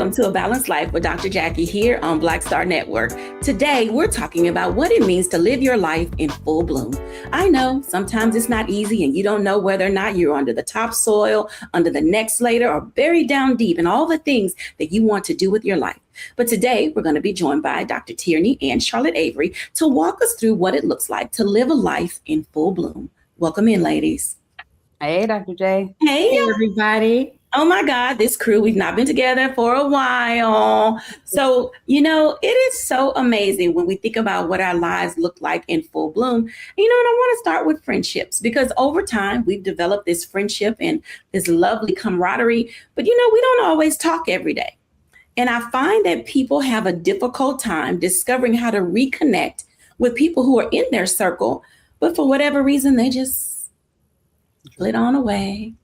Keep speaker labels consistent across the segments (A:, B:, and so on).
A: Welcome to A Balanced Life with Dr. Jacquie here on Black Star Network. Today, we're talking about what it means to live your life in full bloom. I know sometimes it's not easy and you don't know whether or not you're under the topsoil, under the next layer, or buried down deep in all the things that you want to do with your life. But today, we're going to be joined by Dr. Tierney and Charlotte Avery to walk us through what it looks like to live a life in full bloom. Welcome in, ladies.
B: Hey, Dr. J.
A: Hey,
C: everybody.
A: Oh my God, this crew, we've not been together for a while. So, it is so amazing when we think about what our lives look like in full bloom. And I want to start with friendships because over time we've developed this friendship and this lovely camaraderie. But, we don't always talk every day. And I find that people have a difficult time discovering how to reconnect with people who are in their circle. But for whatever reason, they just flit on away.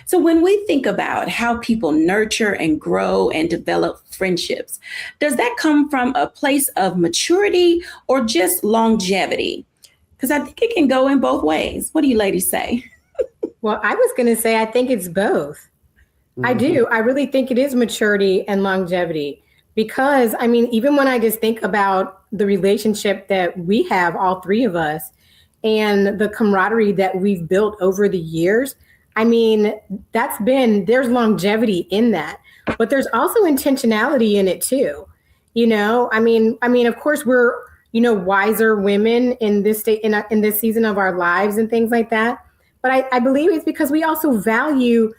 A: So when we think about how people nurture and grow and develop friendships, does that come from a place of maturity or just longevity? Because I think it can go in both ways. What do you ladies say?
C: Well, I was going to say, I think it's both. Mm-hmm. I do. I really think it is maturity and longevity because, even when I just think about the relationship that we have, all three of us, and the camaraderie that we've built over the years, there's longevity in that, but there's also intentionality in it too. Of course we're, wiser women in this state, in this season of our lives and things like that. But I believe it's because we also value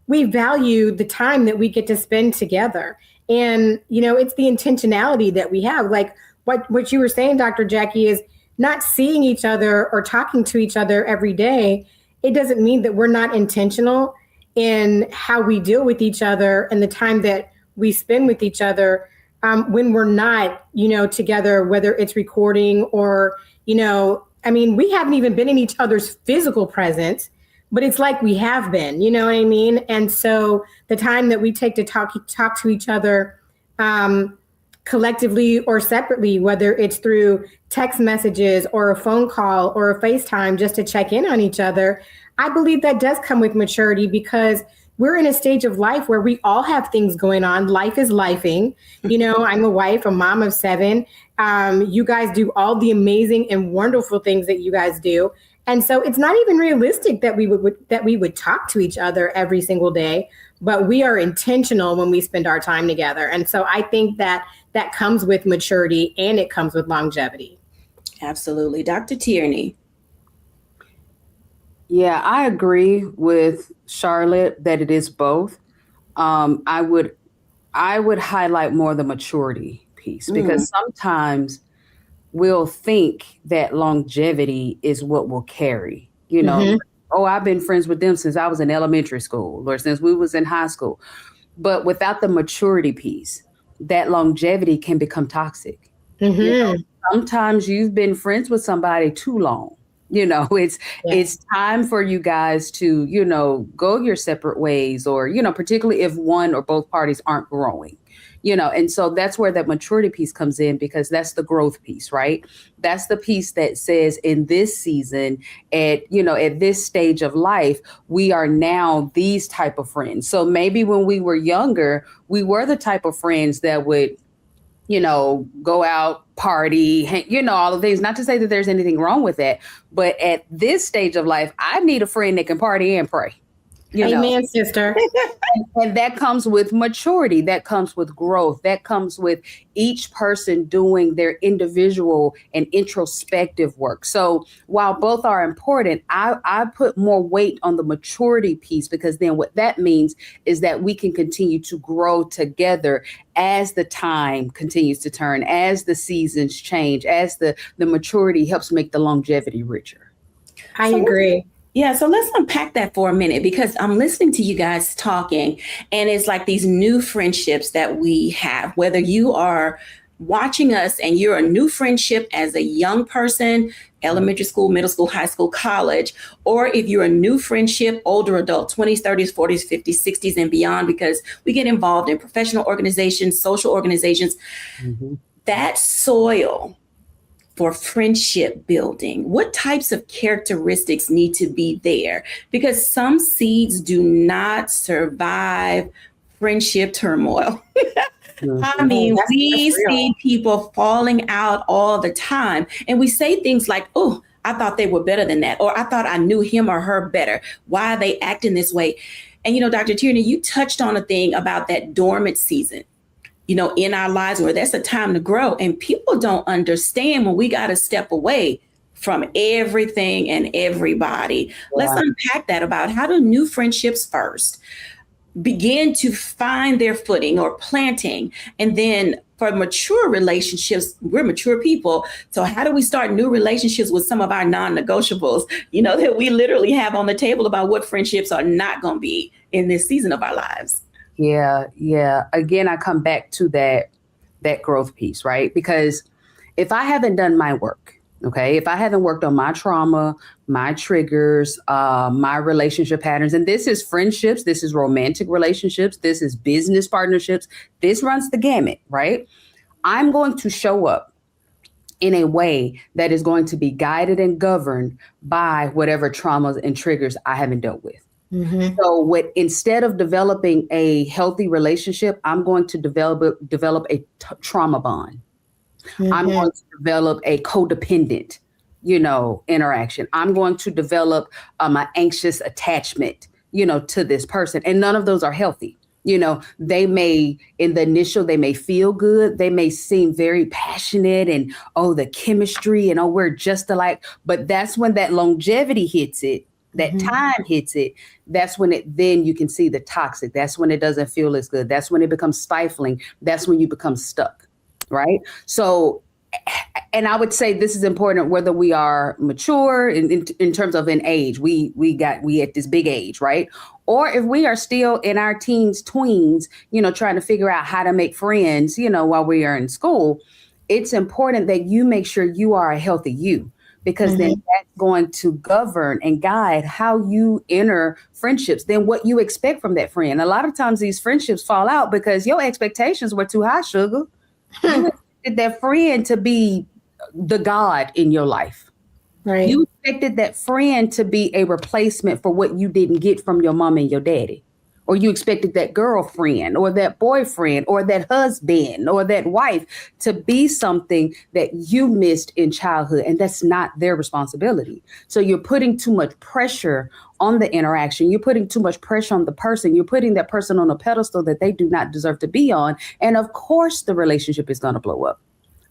C: the time that we get to spend together. And, it's the intentionality that we have. Like what you were saying, Dr. Jacquie, is not seeing each other or talking to each other every day. It doesn't mean that we're not intentional in how we deal with each other and the time that we spend with each other when we're not, together, whether it's recording or, we haven't even been in each other's physical presence, but it's like we have been, you know what I mean? And so the time that we take to talk to each other, collectively or separately, whether it's through text messages or a phone call or a FaceTime just to check in on each other, I believe that does come with maturity because we're in a stage of life where we all have things going on. Life is lifing. I'm a wife, a mom of 7. You guys do all the amazing and wonderful things that you guys do. And so it's not even realistic that we would talk to each other every single day, but we are intentional when we spend our time together. And so I think that comes with maturity and it comes with longevity.
A: Absolutely. Dr. Tierney.
B: Yeah, I agree with Charlotte that it is both. I would highlight more the maturity piece because sometimes we'll think that longevity is what will carry, Oh, I've been friends with them since I was in elementary school or since we was in high school. But without the maturity piece, that longevity can become toxic.
C: Mm-hmm.
B: Sometimes you've been friends with somebody too long. It's time for you guys to, go your separate ways or, particularly if one or both parties aren't growing. And so that's where that maturity piece comes in because that's the growth piece, right? That's the piece that says in this season at this stage of life, we are now these type of friends. So maybe when we were younger, we were the type of friends that would, go out, party, all the things, not to say that there's anything wrong with that. But at this stage of life, I need a friend that can party and pray.
C: Amen, sister.
B: And that comes with maturity. That comes with growth. That comes with each person doing their individual and introspective work. So while both are important, I put more weight on the maturity piece because then what that means is that we can continue to grow together as the time continues to turn, as the seasons change, as the maturity helps make the longevity richer.
C: I agree.
A: Yeah, so let's unpack that for a minute because I'm listening to you guys talking and it's like these new friendships that we have, whether you are watching us and you're a new friendship as a young person, elementary school, middle school, high school, college, or if you're a new friendship, older adult, 20s, 30s, 40s, 50s, 60s and beyond, because we get involved in professional organizations, social organizations, that soil for friendship building? What types of characteristics need to be there? Because some seeds do not survive friendship turmoil. I mean, we see people falling out all the time, and we say things like, oh, I thought they were better than that, or I thought I knew him or her better. Why are they acting this way? And, you know, Dr. Tierney, you touched on a thing about that dormant season, you know, in our lives where that's a time to grow. And people don't understand when we got to step away from everything and everybody. Yeah. Let's unpack that about how do new friendships first begin to find their footing or planting. And then for mature relationships, we're mature people. So how do we start new relationships with some of our non-negotiables, you know, that we literally have on the table about what friendships are not going to be in this season of our lives?
B: Yeah. Again, I come back to that growth piece, right? Because if I haven't done my work, okay, if I haven't worked on my trauma, my triggers, my relationship patterns, and this is friendships, this is romantic relationships, this is business partnerships, this runs the gamut, right? I'm going to show up in a way that is going to be guided and governed by whatever traumas and triggers I haven't dealt with. Mm-hmm. So instead of developing a healthy relationship, I'm going to develop a trauma bond. Mm-hmm. I'm going to develop a codependent, you know, interaction. I'm going to develop an anxious attachment, you know, to this person. And none of those are healthy. You know, they may feel good. They may seem very passionate and, oh, the chemistry and, oh, we're just alike. But that's when that longevity hits it. That mm-hmm. time hits it. That's when then you can see the toxic. That's when it doesn't feel as good. That's when it becomes stifling. That's when you become stuck. Right. So, and I would say this is important, whether we are mature in terms of an age, we at this big age, right? Or if we are still in our teens, tweens, you know, trying to figure out how to make friends, you know, while we are in school, it's important that you make sure you are a healthy you, because mm-hmm. then that's going to govern and guide how you enter friendships, then what you expect from that friend. A lot of times these friendships fall out because your expectations were too high, sugar. You expected that friend to be the God in your life. Right. You expected that friend to be a replacement for what you didn't get from your mom and your daddy. Or you expected that girlfriend or that boyfriend or that husband or that wife to be something that you missed in childhood. And that's not their responsibility. So you're putting too much pressure on the interaction. You're putting too much pressure on the person. You're putting that person on a pedestal that they do not deserve to be on. And of course, the relationship is going to blow up.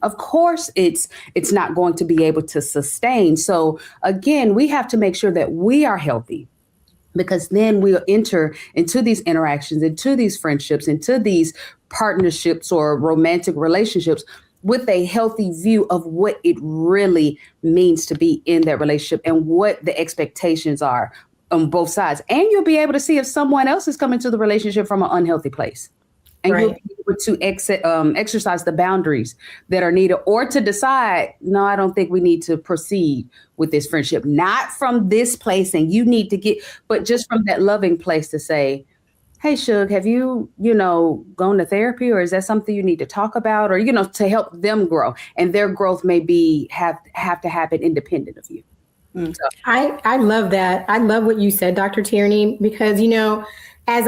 B: Of course, it's not going to be able to sustain. So again, we have to make sure that we are healthy, because then we'll enter into these interactions, into these friendships, into these partnerships or romantic relationships with a healthy view of what it really means to be in that relationship and what the expectations are on both sides. And you'll be able to see if someone else is coming to the relationship from an unhealthy place. And right. You'll be able to exercise the boundaries that are needed, or to decide, no, I don't think we need to proceed with this friendship. Not from this place and you need to but just from that loving place to say, hey, Shug, have you, gone to therapy, or is that something you need to talk about, or, to help them grow? And their growth may have to happen independent of you.
C: So. I love that. I love what you said, Dr. Tierney, because, as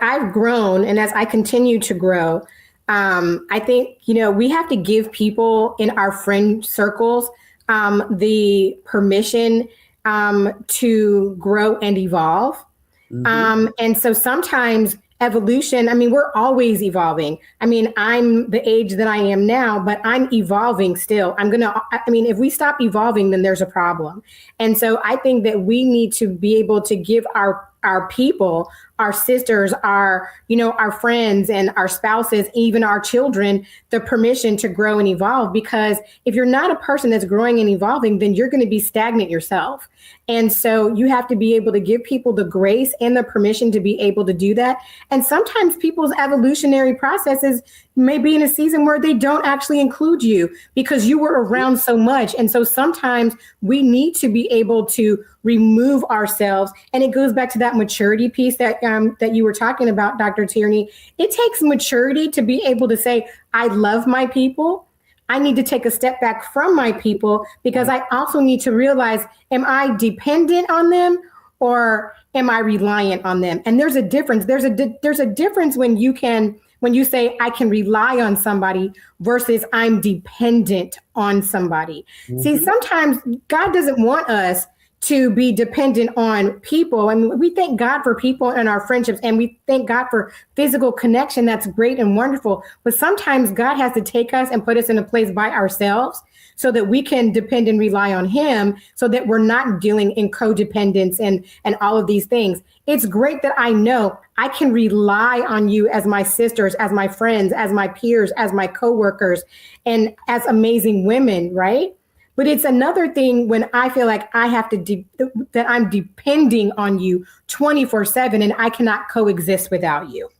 C: I've grown and as I continue to grow, I think, we have to give people in our friend circles the permission to grow and evolve. Mm-hmm. And so sometimes evolution, we're always evolving. I'm the age that I am now, but I'm evolving still. If we stop evolving, then there's a problem. And so I think that we need to be able to give our people, our sisters, our friends and our spouses, even our children, the permission to grow and evolve. Because if you're not a person that's growing and evolving, then you're going to be stagnant yourself. And so you have to be able to give people the grace and the permission to be able to do that. And sometimes people's evolutionary processes may be in a season where they don't actually include you because you were around so much. And so sometimes we need to be able to remove ourselves. And it goes back to that maturity piece that you were talking about, Dr. Tierney. It takes maturity to be able to say, I love my people. I need to take a step back from my people, because I also need to realize, am I dependent on them or am I reliant on them? And there's a difference. There's a difference when you say I can rely on somebody versus I'm dependent on somebody. See, sometimes God doesn't want us to be dependent on people. I mean, we thank God for people and our friendships, and we thank God for physical connection. That's great and wonderful. But sometimes God has to take us and put us in a place by ourselves so that we can depend and rely on him, so that we're not dealing in codependence and all of these things. It's great that I know I can rely on you as my sisters, as my friends, as my peers, as my coworkers, and as amazing women, right? But it's another thing when I feel like I have to that I'm depending on you 24/7 and I cannot coexist without you.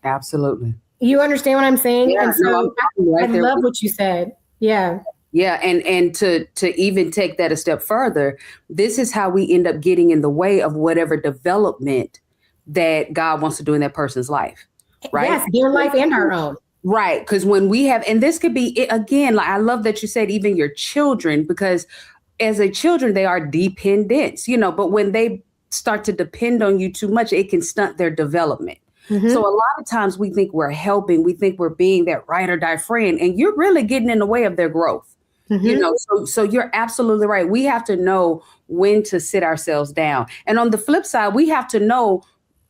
B: Absolutely.
C: You understand what I'm saying?
B: Yeah,
C: and so
B: right
C: I love what you said. Yeah.
B: Yeah. And to even take that a step further, this is how we end up getting in the way of whatever development that God wants to do in that person's life. Right.
C: Yes, their life and our own.
B: Right. Because when we have, and this could be, again, like I love that you said even your children, because as a children, they are dependents, but when they start to depend on you too much, it can stunt their development. So a lot of times we think we're helping, we think we're being that ride or die friend, and you're really getting in the way of their growth. So you're absolutely right. We have to know when to sit ourselves down. And on the flip side, we have to know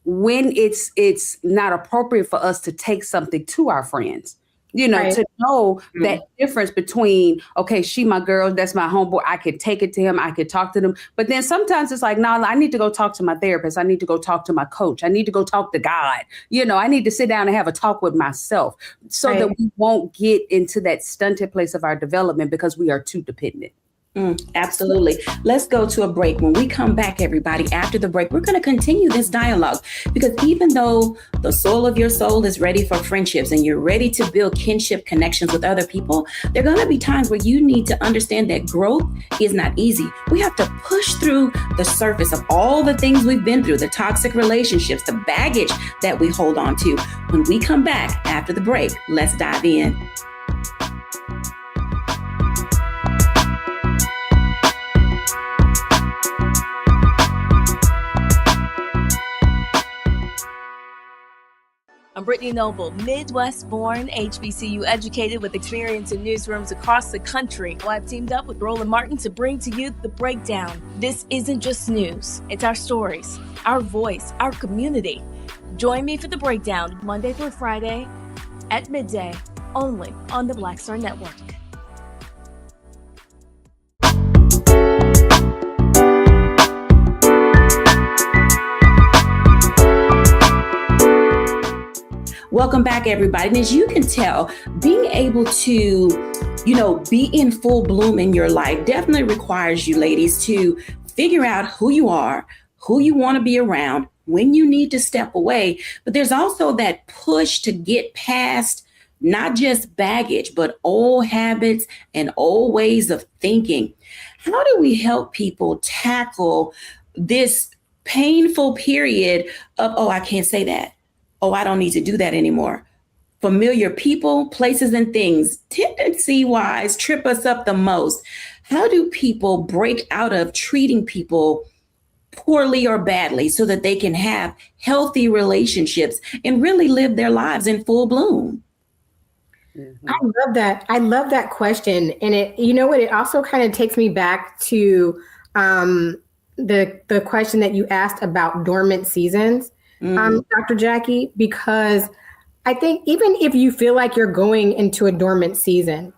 B: when it's not appropriate for us to take something to our friends, right. To know that difference between, okay, she my girl, that's my homeboy, I could take it to him, I could talk to them. But then sometimes it's like, no, I need to go talk to my therapist. I need to go talk to my coach. I need to go talk to God. I need to sit down and have a talk with myself so that we won't get into that stunted place of our development because we are too dependent.
A: Absolutely. Let's go to a break. When we come back, everybody, after the break, we're going to continue this dialogue, because even though the soul of your soul is ready for friendships and you're ready to build kinship connections with other people, there are going to be times where you need to understand that growth is not easy. We have to push through the surface of all the things we've been through, the toxic relationships, the baggage that we hold on to. When we come back after the break, let's dive in.
D: I'm Brittany Noble, Midwest-born, HBCU educated with experience in newsrooms across the country. Well, I've teamed up with Roland Martin to bring to you The Breakdown. This isn't just news. It's our stories, our voice, our community. Join me for The Breakdown, Monday through Friday at midday, only on the Black Star Network.
A: Welcome back, everybody. And as you can tell, being able to, be in full bloom in your life definitely requires you ladies to figure out who you are, who you want to be around, when you need to step away. But there's also that push to get past not just baggage, but old habits and old ways of thinking. How do we help people tackle this painful period of, oh, I can't say that. Oh, I don't need to do that anymore. Familiar people, places, and things, tendency-wise, trip us up the most. How do people break out of treating people poorly or badly so that they can have healthy relationships and really live their lives in full bloom?
C: I love that. I love that question. And it also kind of takes me back to the question that you asked about dormant seasons. Dr. Jacquie, because I think even if you feel like you're going into a dormant season,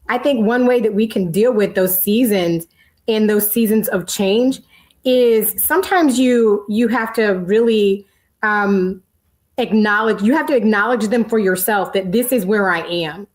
C: I think one way that we can deal with those seasons and those seasons of change is sometimes you have to really acknowledge them for yourself, that this is where I am.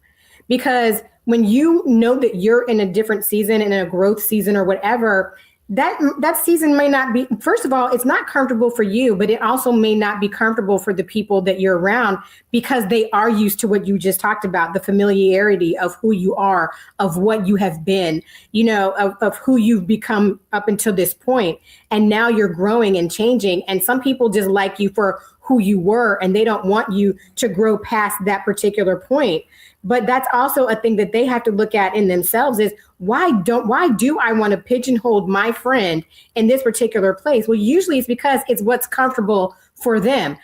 C: Because when you know that you're in a different season, in a growth season or whatever, that season may not be, first of all, it's not comfortable for you, but it also may not be comfortable for the people that you're around, because they are used to what you just talked about, the familiarity of who you are, of what you have been, of who you've become up until this point. And now you're growing and changing. And some people just like you for who you were, and they don't want you to grow past that particular point. But that's also a thing that they have to look at in themselves is why do I want to pigeonhole my friend in this particular place? Well, usually it's because it's what's comfortable for them.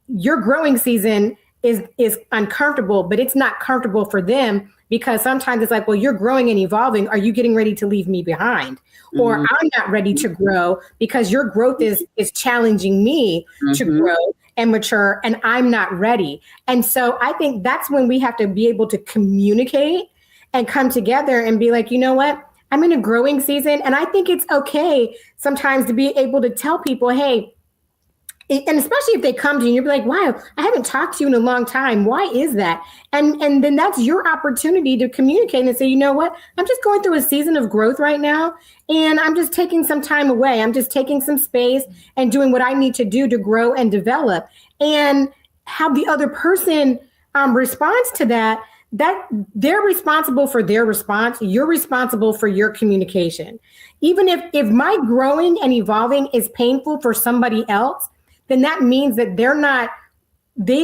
C: Your growing season is uncomfortable, but it's not comfortable for them because sometimes it's like, well, you're growing and evolving. Are you getting ready to leave me behind? Or I'm not ready to grow because your growth is challenging me to grow and mature, and I'm not ready. And so I think that's when we have to be able to communicate and come together and be like, you know what? I'm in a growing season, and I think it's okay sometimes to be able to tell people, hey, and especially if they come to you and you're like, wow, I haven't talked to you in a long time. Why is that? And then that's your opportunity to communicate and say, you know what? I'm just going through a season of growth right now. And I'm just taking some time away. I'm just taking some space and doing what I need to do to grow and develop. And how the other person responds to that they're responsible for their response. You're responsible for your communication. Even if my growing and evolving is painful for somebody else, then that means that they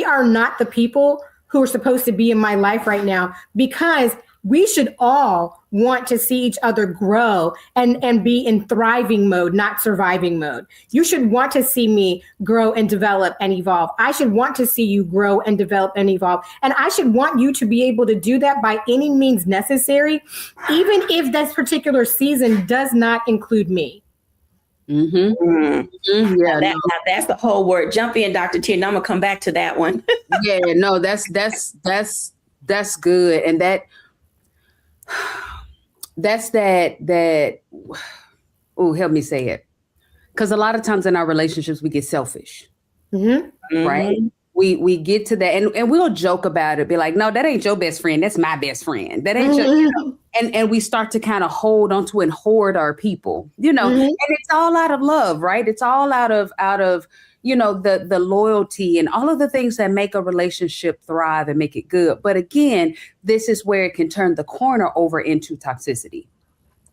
C: are not the people who are supposed to be in my life right now, because we should all want to see each other grow and be in thriving mode, not surviving mode. You should want to see me grow and develop and evolve. I should want to see you grow and develop and evolve. And I should want you to be able to do that by any means necessary, even if this particular season does not include me.
A: Yeah, that's the whole word. Jump in, Dr. Tierney. I'm gonna come back to that one.
B: Yeah, no, that's good, and that's that. Oh, help me say it, because a lot of times in our relationships we get selfish, right? We get to that, and we'll joke about it, be like, no, that ain't your best friend, that's my best friend. That ain't your, and we start to kind of hold onto and hoard our people, and it's all out of love, right? It's all out of the loyalty and all of the things that make a relationship thrive and make it good. But again, this is where it can turn the corner over into toxicity,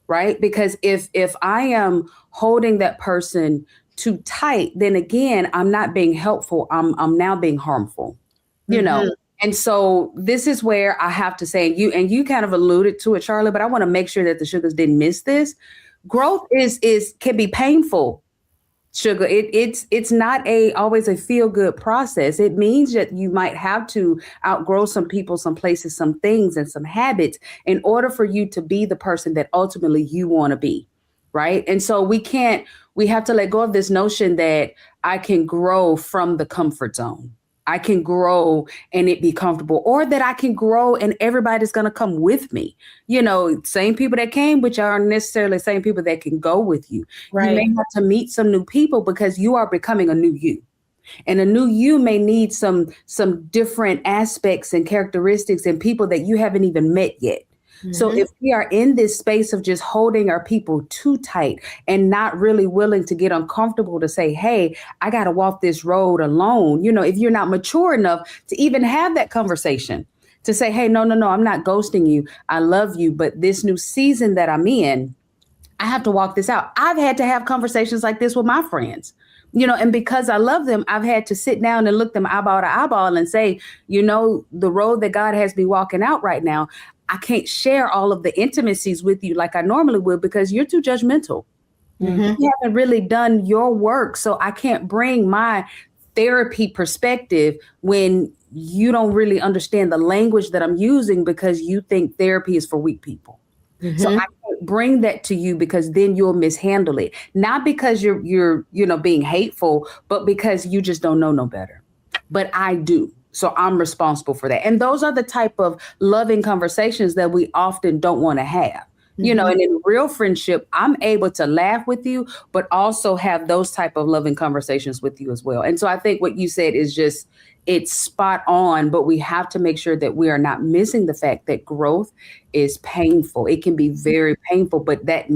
B: right? Because if I am holding that person too tight, then again, I'm not being helpful. I'm now being harmful, And so this is where I have to say, and you kind of alluded to it, Charlotte, but I want to make sure that the Sugars didn't miss this. Growth can be painful, Sugar. It's not always a feel good process. It means that you might have to outgrow some people, some places, some things, and some habits in order for you to be the person that ultimately you want to be. Right. And so we have to let go of this notion that I can grow from the comfort zone. I can grow and it be comfortable, or that I can grow and everybody's going to come with me. Same people that came with you aren't necessarily the same people that can go with you. Right. You may have to meet some new people because you are becoming a new you. And a new you may need some different aspects and characteristics and people that you haven't even met yet. So if we are in this space of just holding our people too tight and not really willing to get uncomfortable to say, hey, I got to walk this road alone. If you're not mature enough to even have that conversation to say, hey, no, I'm not ghosting you. I love you. But this new season that I'm in, I have to walk this out. I've had to have conversations like this with my friends. And because I love them, I've had to sit down and look them eyeball to eyeball and say, the road that God has me walking out right now, I can't share all of the intimacies with you like I normally would because you're too judgmental. You haven't really done your work. So I can't bring my therapy perspective when you don't really understand the language that I'm using because you think therapy is for weak people. So I can't bring that to you because then you'll mishandle it. Not because you're being hateful, but because you just don't know no better. But I do. So I'm responsible for that. And those are the type of loving conversations that we often don't want to have. And in real friendship, I'm able to laugh with you, but also have those type of loving conversations with you as well. And so I think what you said is it's spot on, but we have to make sure that we are not missing the fact that growth is painful. It can be very painful, but that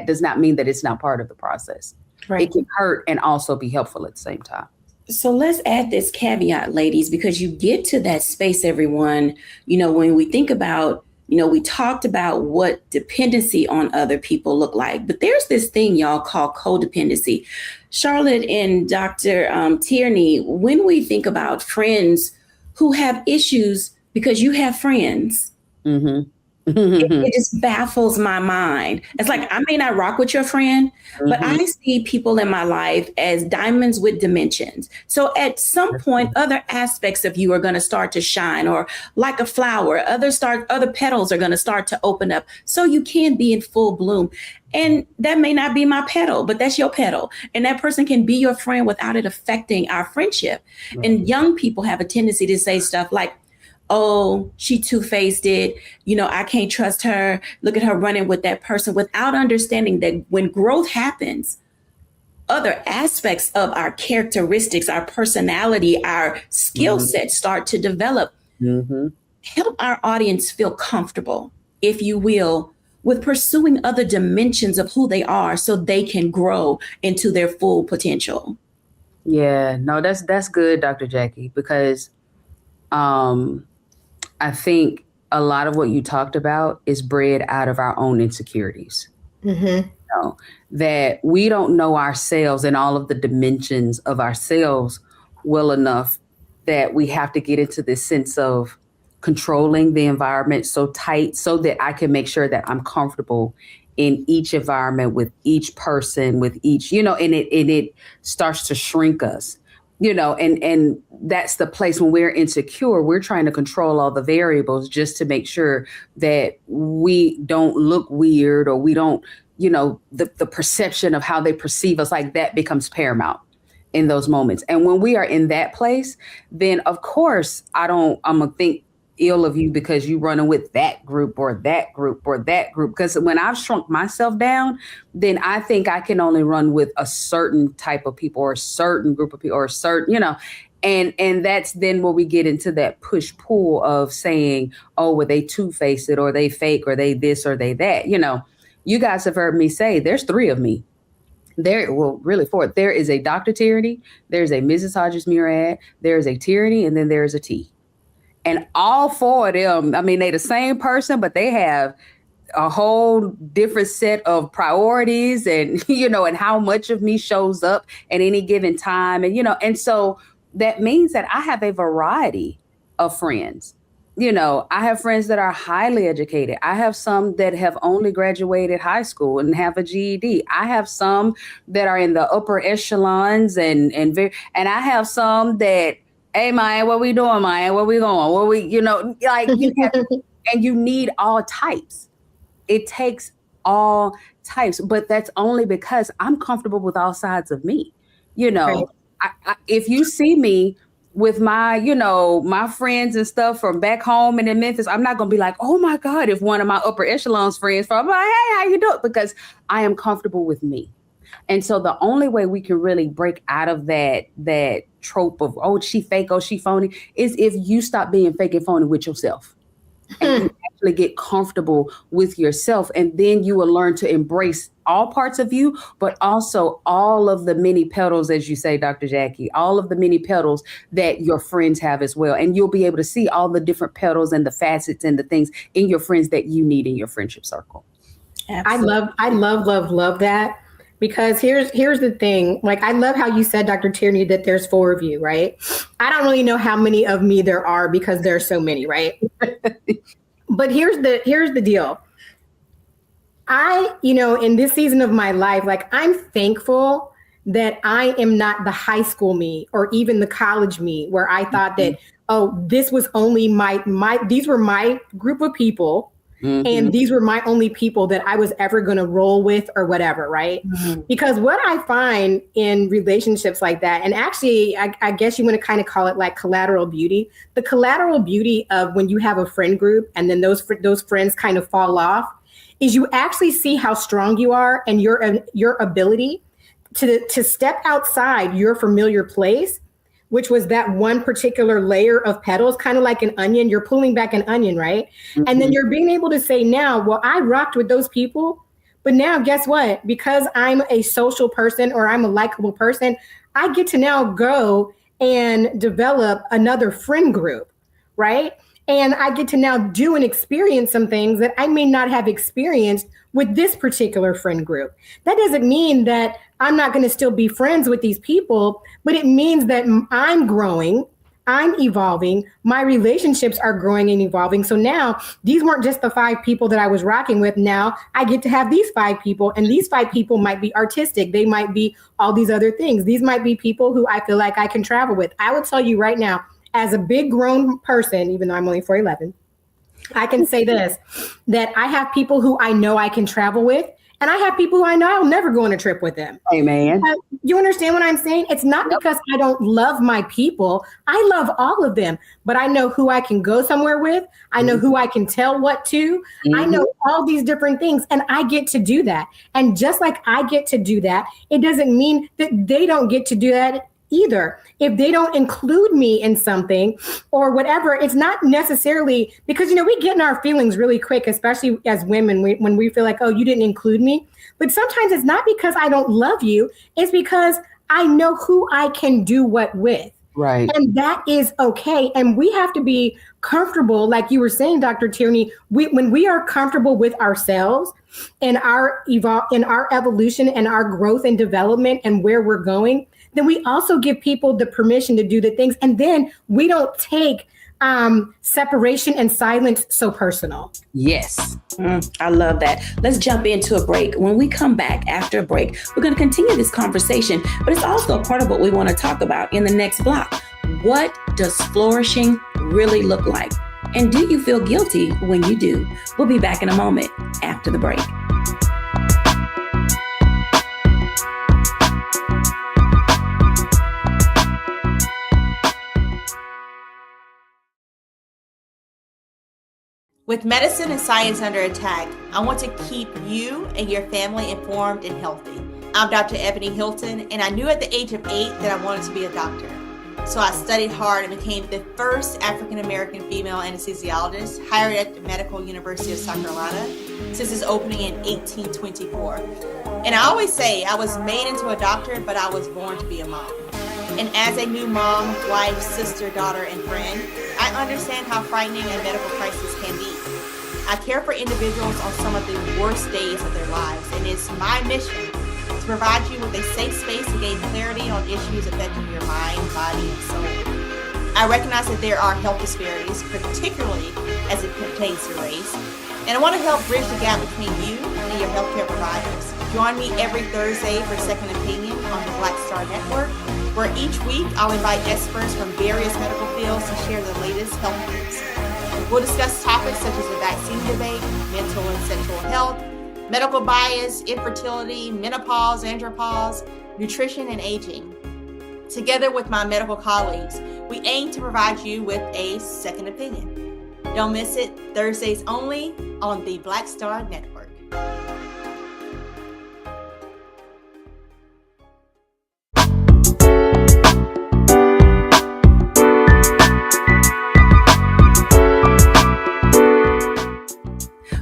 B: does not mean that it's not part of the process. Right. It can hurt and also be helpful at the same time.
A: So let's add this caveat, ladies, because you get to that space, everyone, when we think about we talked about what dependency on other people look like, but there's this thing y'all call codependency. Charlotte and Dr. Tierney, when we think about friends who have issues because you have friends,
B: Mm-hmm.
A: it just baffles my mind. It's like, I may not rock with your friend, but I see people in my life as diamonds with dimensions. So at some point, other aspects of you are going to start to shine, or like a flower, other petals are going to start to open up so you can be in full bloom. And that may not be my petal, but that's your petal. And that person can be your friend without it affecting our friendship. And young people have a tendency to say stuff like, oh, she two-faced it. I can't trust her. Look at her running with that person, without understanding that when growth happens, other aspects of our characteristics, our personality, our skill set start to develop. Help our audience feel comfortable, if you will, with pursuing other dimensions of who they are so they can grow into their full potential.
B: Yeah, no, that's good, Dr. Jacquie, because I think a lot of what you talked about is bred out of our own insecurities. That we don't know ourselves and all of the dimensions of ourselves well enough that we have to get into this sense of controlling the environment so tight so that I can make sure that I'm comfortable in each environment with each person, with each, and it starts to shrink us. And that's the place when we're insecure, we're trying to control all the variables just to make sure that we don't look weird, or we don't, the perception of how they perceive us, like that becomes paramount in those moments. And when we are in that place, then of course, I'm going to think ill of you because you running with that group or that group or that group. Because when I've shrunk myself down, then I think I can only run with a certain type of people or a certain group of people or a certain, and that's then where we get into that push pull of saying, oh, well, they two-faced it, or they fake, or they this, or they that. You guys have heard me say there's 3 of me. Really 4. There is a Dr. Tierney, there's a Mrs. Hodges-Murad, there's a Tierney, and then there's a T. And all 4 of them, I mean, they the same person, but they have a whole different set of priorities and, and how much of me shows up at any given time. And, and so that means that I have a variety of friends. I have friends that are highly educated. I have some that have only graduated high school and have a GED. I have some that are in the upper echelons and I have some that, hey, man, what we doing, man? Where we going? Where we, you have, and you need all types. It takes all types, but that's only because I'm comfortable with all sides of me. Right. If you see me with my, my friends and stuff from back home and in Memphis, I'm not going to be like, oh my God, if one of my upper echelons friends, I'm like, hey, how you doing? Because I am comfortable with me. And so the only way we can really break out of that trope of, oh, she fake, oh, she phony, is if you stop being fake and phony with yourself. And you actually get comfortable with yourself. And then you will learn to embrace all parts of you, but also all of the many petals, as you say, Dr. Jacquie, all of the many petals that your friends have as well. And you'll be able to see all the different petals and the facets and the things in your friends that you need in your friendship circle.
C: Absolutely. I love that. Because here's the thing, like, I love how you said, Dr. Tierney, that there's 4 of you, right? I don't really know how many of me there are because there are so many, right? But here's the deal. In this season of my life, like, I'm thankful that I am not the high school me or even the college me where I thought that, oh, this was only these were my group of people. And these were my only people that I was ever going to roll with or whatever, right? Because what I find in relationships like that, and actually, I guess you want to kind of call it like collateral beauty. The collateral beauty of when you have a friend group and then those friends kind of fall off is you actually see how strong you are and your ability to step outside your familiar place, which was that one particular layer of petals, kind of like an onion. You're pulling back an onion, right? And then you're being able to say now, well, I rocked with those people, but now guess what? Because I'm a social person or I'm a likable person, I get to now go and develop another friend group, right? And I get to now do and experience some things that I may not have experienced with this particular friend group. That doesn't mean that I'm not going to still be friends with these people, but it means that I'm growing, I'm evolving, my relationships are growing and evolving. So now these weren't just the 5 people that I was rocking with. Now I get to have these 5 people, and these 5 people might be artistic. They might be all these other things. These might be people who I feel like I can travel with. I would tell you right now, as a big grown person, even though I'm only 4'11", I can say this, that I have people who I know I can travel with, and I have people who I know I'll never go on a trip with them.
B: Amen.
C: You understand what I'm saying? It's not because I don't love my people. I love all of them, but I know who I can go somewhere with. I know who I can tell what to. I know all these different things, and I get to do that. And just like I get to do that, it doesn't mean that they don't get to do that either. If they don't include me in something or whatever, it's not necessarily because, we get in our feelings really quick, especially as women, when we feel like, oh, you didn't include me. But sometimes it's not because I don't love you. It's because I know who I can do what with.
B: Right.
C: And that is okay. And we have to be comfortable, like you were saying, Dr. Tierney, when we are comfortable with ourselves and our evolution and our growth and development and where we're going, then we also give people the permission to do the things. And then we don't take separation and silence so personal.
B: Yes.
A: I love that. Let's jump into a break. When we come back after a break, we're going to continue this conversation, but it's also a part of what we want to talk about in the next block. What does flourishing really look like? And do you feel guilty when you do? We'll be back in a moment after the break.
E: With medicine and science under attack, I want to keep you and your family informed and healthy. I'm Dr. Ebony Hilton, and I knew at the age of 8 that I wanted to be a doctor. So I studied hard and became the first African-American female anesthesiologist hired at the Medical University of South Carolina since its opening in 1824. And I always say I was made into a doctor, but I was born to be a mom. And as a new mom, wife, sister, daughter, and friend, I understand how frightening a medical crisis can be. I care for individuals on some of the worst days of their lives, and it's my mission to provide you with a safe space to gain clarity on issues affecting your mind, body, and soul. I recognize that there are health disparities, particularly as it pertains to race, and I want to help bridge the gap between you and your healthcare providers. Join me every Thursday for Second Opinion on the Black Star Network, where each week I'll invite experts from various medical fields to share the latest health news. We'll discuss topics such as the vaccine debate, mental and sexual health, medical bias, infertility, menopause, andropause, nutrition, and aging. Together with my medical colleagues, we aim to provide you with a second opinion. Don't miss it, Thursdays only on the Black Star Network.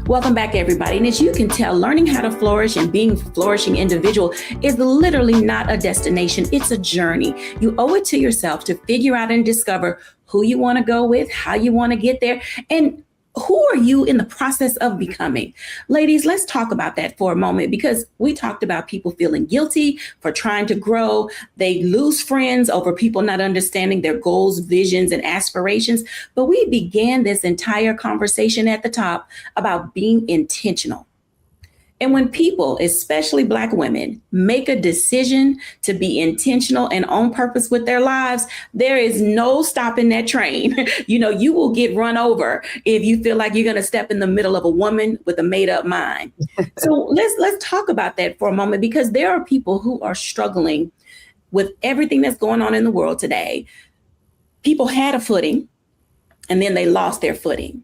A: Welcome back, everybody. And as you can tell, learning how to flourish and being a flourishing individual is literally not a destination. It's a journey. You owe it to yourself to figure out and discover who you want to go with, how you want to get there, and who are you in the process of becoming? Ladies, let's talk about that for a moment, because we talked about people feeling guilty for trying to grow. They lose friends over people not understanding their goals, visions, and aspirations. But we began this entire conversation at the top about being intentional. And when people, especially Black women, make a decision to be intentional and on purpose with their lives, there is no stopping that train. You will get run over if you feel like you're going to step in the middle of a woman with a made up mind. So let's talk about that for a moment, because there are people who are struggling with everything that's going on in the world today. People had a footing and then they lost their footing.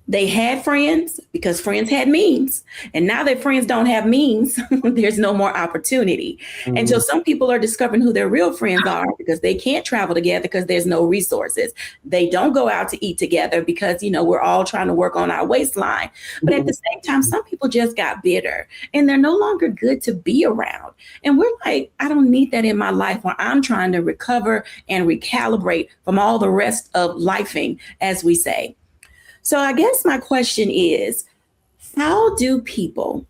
A: They had friends because friends had means. And now that friends don't have means, there's no more opportunity. Mm-hmm. And so some people are discovering who their real friends are because they can't travel together because there's no resources. They don't go out to eat together because, we're all trying to work on our waistline. But at the same time, some people just got bitter and they're no longer good to be around. And we're like, I don't need that in my life where I'm trying to recover and recalibrate from all the rest of lifing, as we say. So I guess my question is, how do people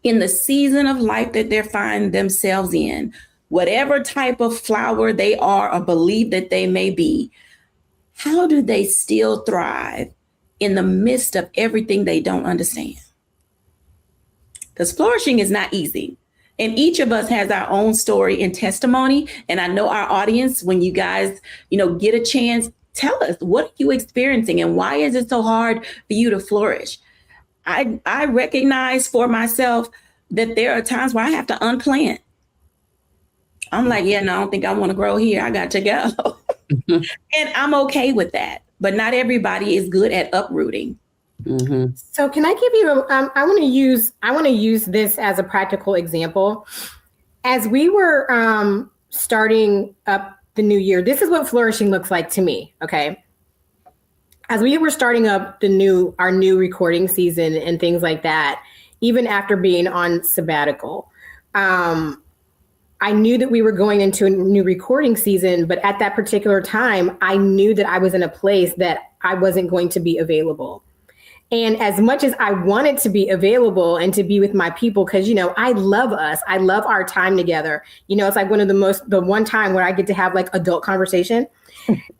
A: in the season of life that they find themselves in, whatever type of flower they are or believe that they may be, how do they still thrive in the midst of everything they don't understand? Because flourishing is not easy. And each of us has our own story and testimony. And I know our audience, when you guys, get a chance, tell us, what are you experiencing and why is it so hard for you to flourish? I recognize for myself that there are times where I have to unplant. I'm like, I don't think I want to grow here. I got to go. And I'm okay with that. But not everybody is good at uprooting.
B: Mm-hmm.
C: So can I give you I want to use this as a practical example. As we were starting up the new year, this is what flourishing looks like to me. Okay. As we were starting up our new recording season and things like that, even after being on sabbatical, I knew that we were going into a new recording season, but at that particular time, I knew that I was in a place that I wasn't going to be available. And as much as I wanted to be available and to be with my people, because, I love us, I love our time together. It's like the one time where I get to have like adult conversation.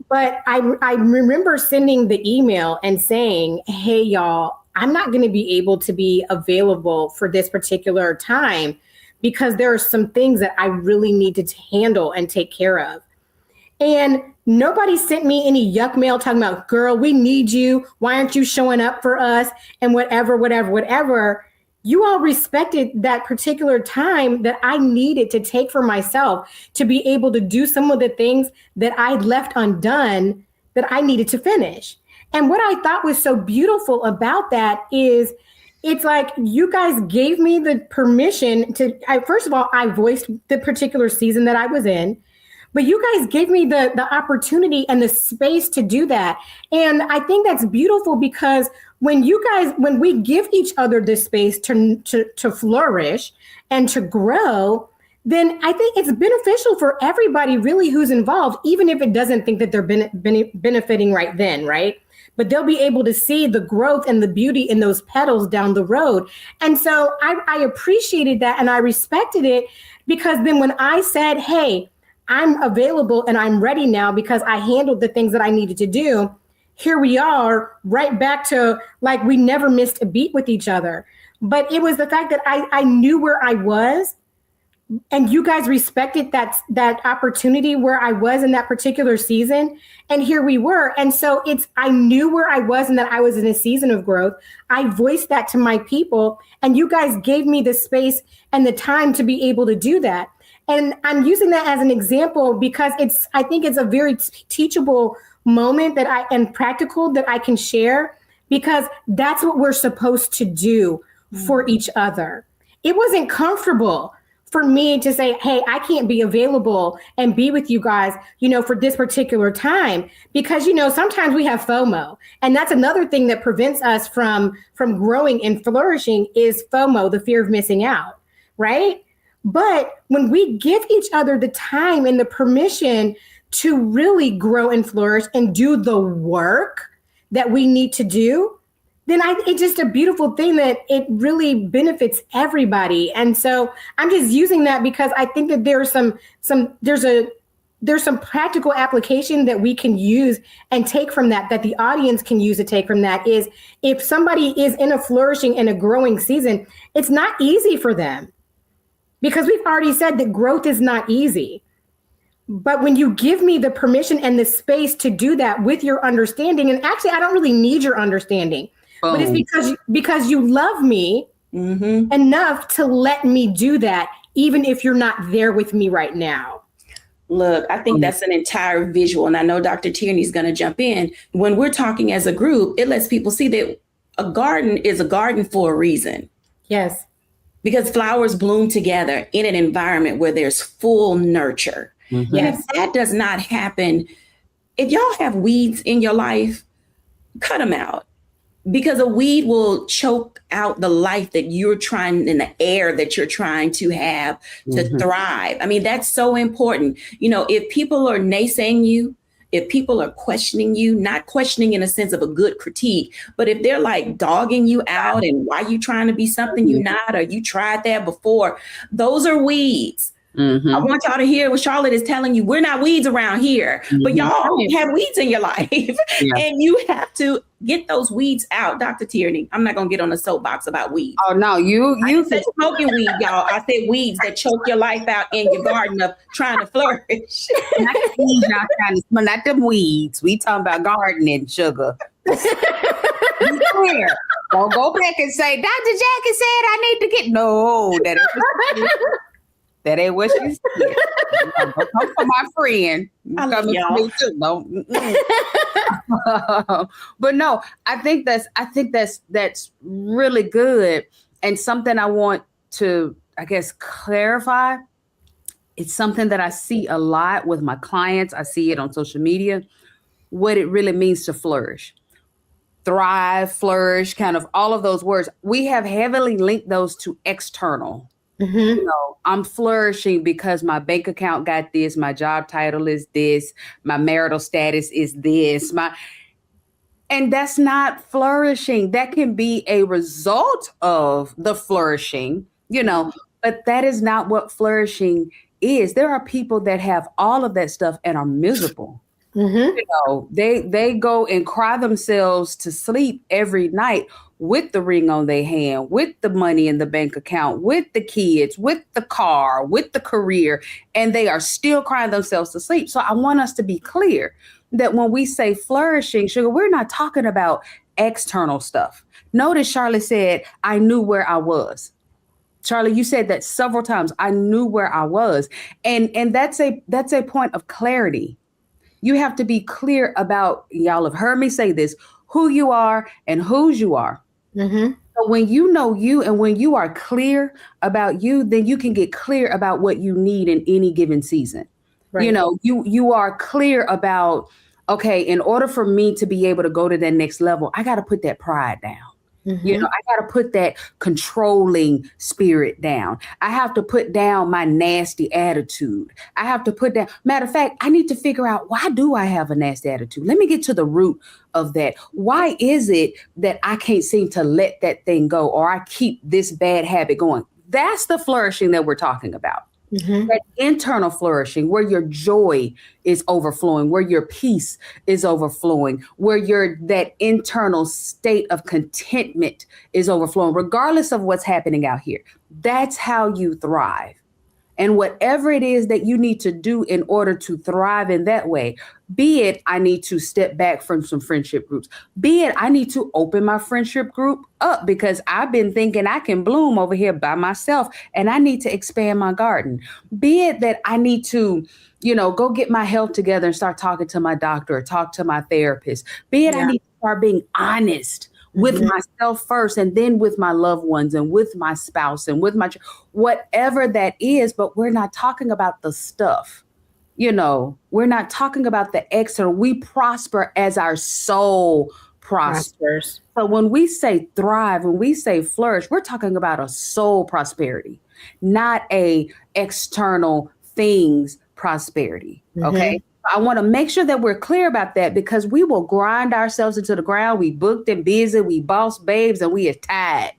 C: But I remember sending the email and saying, hey, y'all, I'm not going to be able to be available for this particular time because there are some things that I really needed to handle and take care of. And nobody sent me any yuck mail talking about, girl, we need you. Why aren't you showing up for us? And whatever. You all respected that particular time that I needed to take for myself to be able to do some of the things that I left undone that I needed to finish. And what I thought was so beautiful about that is it's like you guys gave me the permission to, first of all, I voiced the particular season that I was in, but you guys gave me the opportunity and the space to do that. And I think that's beautiful because when we give each other this space to flourish and to grow, then I think it's beneficial for everybody really who's involved, even if it doesn't think that they're benefiting right then, right? But they'll be able to see the growth and the beauty in those petals down the road. And so I appreciated that and I respected it because then when I said, hey, I'm available and I'm ready now because I handled the things that I needed to do, here we are right back to like we never missed a beat with each other. But it was the fact that I knew where I was and you guys respected that opportunity where I was in that particular season. And here we were. And so I knew where I was and that I was in a season of growth. I voiced that to my people and you guys gave me the space and the time to be able to do that. And I'm using that as an example because I think it's a very teachable moment and practical that I can share because that's what we're supposed to do for each other. It wasn't comfortable for me to say, hey, I can't be available and be with you guys, for this particular time, because, sometimes we have FOMO. And that's another thing that prevents us from growing and flourishing is FOMO, the fear of missing out, right? But when we give each other the time and the permission to really grow and flourish and do the work that we need to do, then it's just a beautiful thing that it really benefits everybody. And so I'm just using that because I think that there's some practical application that we can use and take from that the audience can use to take from that is if somebody is in a flourishing and a growing season, it's not easy for them because we've already said that growth is not easy. But when you give me the permission and the space to do that with your understanding, and actually I don't really need your understanding, but it's because you love me enough to let me do that, even if you're not there with me right now.
A: Look, I think that's an entire visual. And I know Dr. Tierney is going to jump in. When we're talking as a group, it lets people see that a garden is a garden for a reason.
C: Yes.
A: Because flowers bloom together in an environment where there's full nurture.
C: Mm-hmm.
A: And if that does not happen, if y'all have weeds in your life, cut them out. Because a weed will choke out the life that you're trying in the air that you're trying to have to thrive. I mean, that's so important. If people are naysaying you if people are questioning you, not questioning in a sense of a good critique, but if they're like dogging you out and why you trying to be something you're not, or you tried that before, those are weeds.
B: Mm-hmm.
A: I want y'all to hear what Charlotte is telling you. We're not weeds around here, but y'all have weeds in your life. And you have to get those weeds out. Dr. Tierney, I'm not going to get on a soapbox about weeds.
B: Oh, no, you
A: said smoking weed, y'all. I said weeds that choke your life out in your garden of trying to flourish.
B: Not them weeds. We talking about gardening, sugar. Be clear. Don't go back and say, Dr. Jacquie said I need to get, no, that ain't what she said. Don't come for my friend.
A: I love y'all.
B: No. But no, I think that's really good. And something I want to, I guess, clarify. It's something that I see a lot with my clients. I see it on social media, what it really means to flourish. Thrive, flourish, kind of all of those words. We have heavily linked those to external.
C: Mm-hmm.
B: You know, I'm flourishing because my bank account got this, my job title is this, my marital status is this, and that's not flourishing. That can be a result of the flourishing, you know, but that is not what flourishing is. There are people that have all of that stuff and are miserable.
C: Mm-hmm.
B: You know, they go and cry themselves to sleep every night with the ring on their hand, with the money in the bank account, with the kids, with the car, with the career, and they are still crying themselves to sleep. So I want us to be clear that when we say flourishing, sugar, we're not talking about external stuff. Notice Charlotte said, I knew where I was. Charlie, you said that several times. I knew where I was. And that's a point of clarity. You have to be clear about, y'all have heard me say this, who you are and whose you are.
C: Mm-hmm.
B: So when you know you and when you are clear about you, then you can get clear about what you need in any given season. Right. You know, you are clear about, okay, in order for me to be able to go to that next level, I got to put that pride down. Mm-hmm. You know, I got to put that controlling spirit down. I have to put down my nasty attitude. I have to put down. Matter of fact, I need to figure out, why do I have a nasty attitude? Let me get to the root of that. Why is it that I can't seem to let that thing go, or I keep this bad habit going? That's the flourishing that we're talking about. Mm-hmm. That internal flourishing, where your joy is overflowing, where your peace is overflowing, where that internal state of contentment is overflowing, regardless of what's happening out here. That's how you thrive. And whatever it is that you need to do in order to thrive in that way, be it I need to step back from some friendship groups, be it I need to open my friendship group up because I've been thinking I can bloom over here by myself and I need to expand my garden, be it that I need to, you know, go get my health together and start talking to my doctor or talk to my therapist, be it I need to start being honest with myself first, and then with my loved ones and with my spouse and with my, whatever that is. But we're not talking about the stuff, you know, we're not talking about the external. We prosper as our soul prospers. So when we say thrive, when we say flourish, we're talking about a soul prosperity, not a external things prosperity. Okay. I want to make sure that we're clear about that, because we will grind ourselves into the ground. We booked and busy, we boss babes, and we are tired.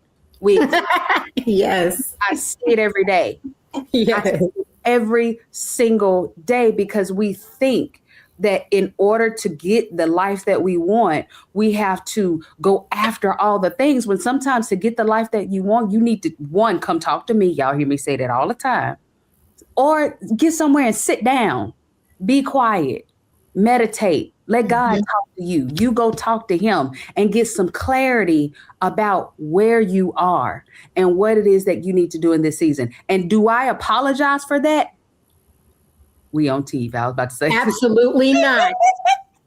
C: Yes.
B: I see it every day.
C: Yes.
B: Every single day, because we think that in order to get the life that we want, we have to go after all the things, when sometimes to get the life that you want, you need to, one, come talk to me. Y'all hear me say that all the time. Or get somewhere and sit down. Be quiet, meditate, let God talk to you. You go talk to him and get some clarity about where you are and what it is that you need to do in this season. And do I apologize for that? We on TV. I was about to say.
C: Absolutely not.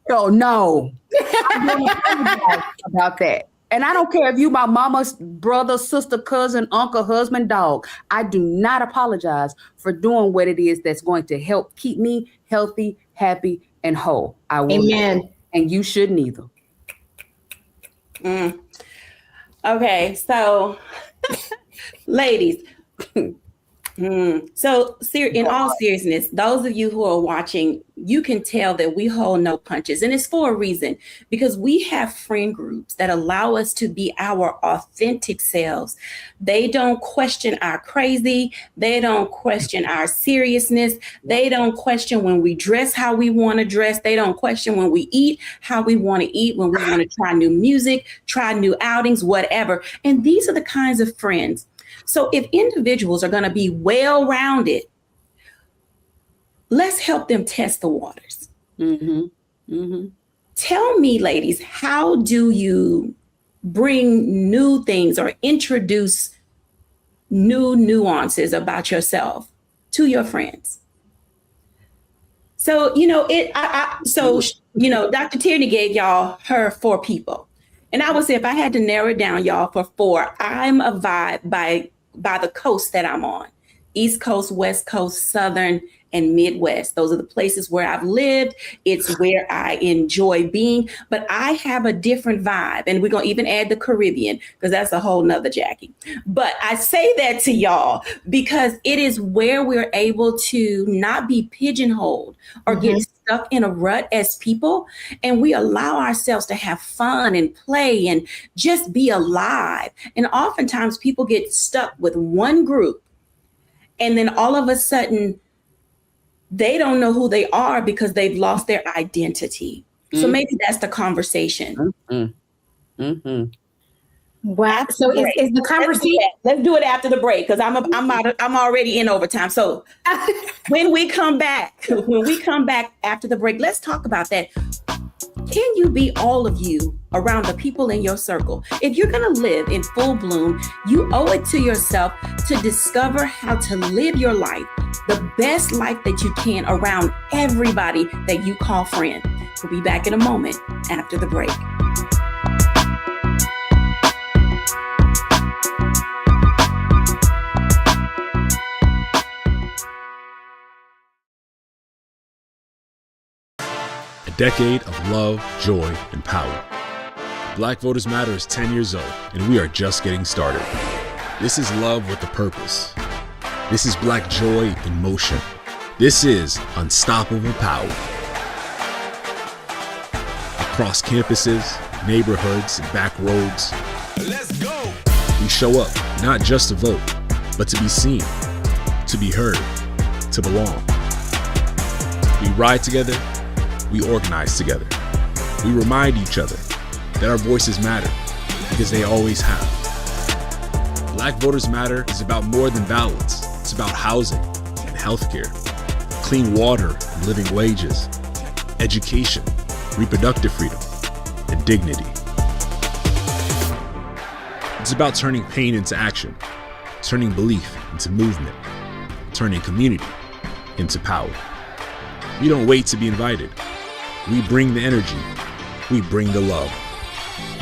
B: Oh, no. I don't apologize about that. And I don't care if you my mama's brother, sister, cousin, uncle, husband, dog. I do not apologize for doing what it is that's going to help keep me healthy, happy, and whole. I will.
C: Amen.
B: Not. And you shouldn't either.
A: Okay, so ladies, So, in all seriousness, those of you who are watching, you can tell that we hold no punches. And it's for a reason, because we have friend groups that allow us to be our authentic selves. They don't question our crazy. They don't question our seriousness. They don't question when we dress how we want to dress. They don't question when we eat how we want to eat, when we want to try new music, try new outings, whatever. And these are the kinds of friends. So if individuals are going to be well-rounded, let's help them test the waters. Tell me, ladies, how do you bring new things or introduce new nuances about yourself to your friends? So, Dr. Tierney gave y'all her 4 people. And I would say if I had to narrow it down, y'all, for 4, I'm a vibe by the coast that I'm on. East Coast, West Coast, Southern, and Midwest. Those are the places where I've lived. It's where I enjoy being. But I have a different vibe. And we're going to even add the Caribbean, because that's a whole nother Jacquie. But I say that to y'all because it is where we're able to not be pigeonholed or get stuck in a rut as people. And we allow ourselves to have fun and play and just be alive. And oftentimes people get stuck with one group. And then all of a sudden, they don't know who they are because they've lost their identity. So maybe that's the conversation.
C: Wow. So is the conversation?
A: Let's do it after the break, because I'm already in overtime. So when we come back after the break, let's talk about that. Can you be all of you around the people in your circle? If you're going to live in full bloom, you owe it to yourself to discover how to live your life, the best life that you can, around everybody that you call friend. We'll be back in a moment after the break.
F: Decade of love, joy, and power. Black Voters Matter is 10 years old, and we are just getting started. This is love with a purpose. This is Black joy in motion. This is unstoppable power. Across campuses, neighborhoods, and back roads, let's go! We show up not just to vote, but to be seen, to be heard, to belong. We ride together. We organize together. We remind each other that our voices matter, because they always have. Black Voters Matter is about more than ballots. It's about housing and healthcare, clean water and living wages, education, reproductive freedom, and dignity. It's about turning pain into action, turning belief into movement, turning community into power. We don't wait to be invited. We bring the energy. We bring the love.